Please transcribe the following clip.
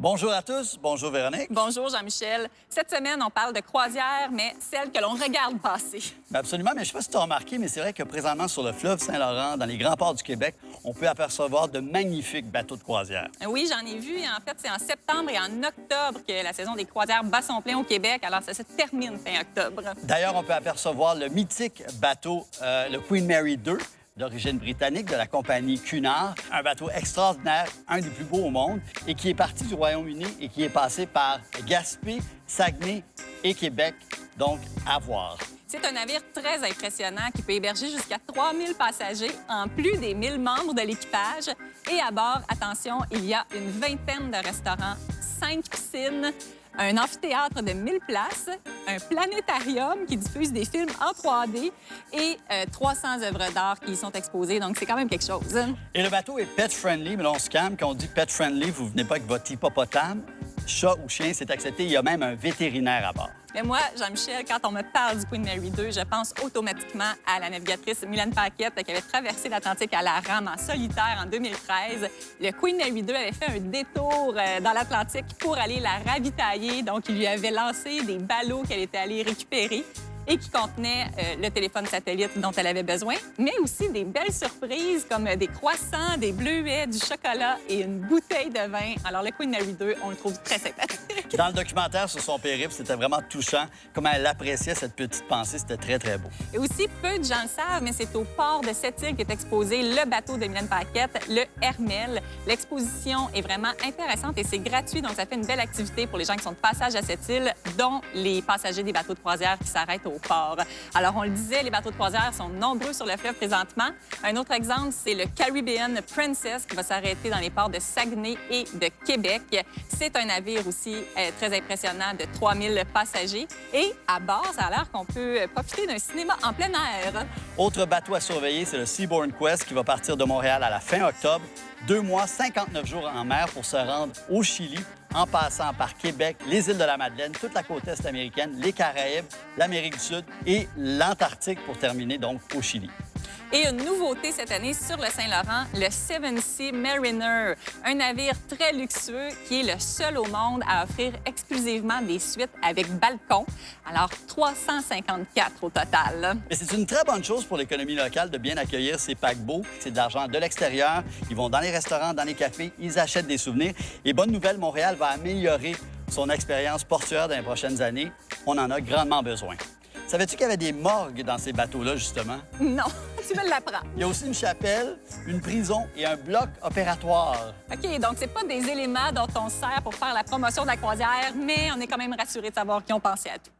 Bonjour à tous, bonjour Véronique. Bonjour Jean-Michel. Cette semaine, on parle de croisière, mais celle que l'on regarde passer. Absolument, mais je ne sais pas si tu as remarqué, mais c'est vrai que présentement sur le fleuve Saint-Laurent, dans les grands ports du Québec, on peut apercevoir de magnifiques bateaux de croisière. Oui, j'en ai vu. En fait, c'est en septembre et en octobre que la saison des croisières bat son plein au Québec. Alors, ça se termine fin octobre. D'ailleurs, on peut apercevoir le mythique bateau, le Queen Mary 2, d'origine britannique, de la compagnie Cunard. Un bateau extraordinaire, un des plus beaux au monde, et qui est parti du Royaume-Uni et qui est passé par Gaspé, Saguenay et Québec, donc à voir. C'est un navire très impressionnant qui peut héberger jusqu'à 3000 passagers, en plus des 1000 membres de l'équipage. Et à bord, attention, il y a une vingtaine de restaurants, 5 piscines, un amphithéâtre de 1000 places, un planétarium qui diffuse des films en 3D et 300 œuvres d'art qui y sont exposées. Donc, c'est quand même quelque chose. Et le bateau est pet-friendly, mais là, on se calme. Quand on dit pet-friendly, vous venez pas avec votre hippopotame. Chat ou chien, c'est accepté. Il y a même un vétérinaire à bord. Mais moi, Jean-Michel, quand on me parle du Queen Mary 2, je pense automatiquement à la navigatrice Mylène Paquette qui avait traversé l'Atlantique à la rame en solitaire en 2013. Le Queen Mary 2 avait fait un détour dans l'Atlantique pour aller la ravitailler. Donc, il lui avait lancé des ballots qu'elle était allée récupérer et qui contenaient le téléphone satellite dont elle avait besoin, mais aussi des belles surprises comme des croissants, des bleuets, du chocolat et une bouteille de vin. Alors, le Queen Mary 2, on le trouve très sympathique. Dans le documentaire sur son périple, c'était vraiment touchant. Comment elle appréciait cette petite pensée, c'était très, très beau. Et aussi, peu de gens le savent, mais c'est au port de Sept-Îles qu'est exposé le bateau de Mylène Paquette, le Hermel. L'exposition est vraiment intéressante et c'est gratuit, donc ça fait une belle activité pour les gens qui sont de passage à Sept-Îles, dont les passagers des bateaux de croisière qui s'arrêtent au port. Alors, on le disait, les bateaux de croisière sont nombreux sur le fleuve présentement. Un autre exemple, c'est le Caribbean Princess qui va s'arrêter dans les ports de Saguenay et de Québec. C'est un navire aussi très impressionnant de 3000 passagers. Et à bord, ça a l'air qu'on peut profiter d'un cinéma en plein air. Autre bateau à surveiller, c'est le Seabourn Quest qui va partir de Montréal à la fin octobre. 2 mois, 59 jours en mer pour se rendre au Chili, en passant par Québec, les îles de la Madeleine, toute la côte est américaine, les Caraïbes, l'Amérique du Sud et l'Antarctique pour terminer donc au Chili. Et une nouveauté cette année sur le Saint-Laurent, le Seven Sea Mariner, un navire très luxueux qui est le seul au monde à offrir exclusivement des suites avec balcon. Alors, 354 au total. Mais c'est une très bonne chose pour l'économie locale de bien accueillir ces paquebots. C'est de l'argent de l'extérieur. Ils vont dans les restaurants, dans les cafés, ils achètent des souvenirs. Et bonne nouvelle, Montréal va améliorer son expérience portuaire dans les prochaines années. On en a grandement besoin. Savais-tu qu'il y avait des morgues dans ces bateaux-là, justement? Non, tu me l'apprends. Il y a aussi une chapelle, une prison et un bloc opératoire. OK, donc c'est pas des éléments dont on sert pour faire la promotion de la croisière, mais on est quand même rassuré de savoir qu'ils ont pensé à tout.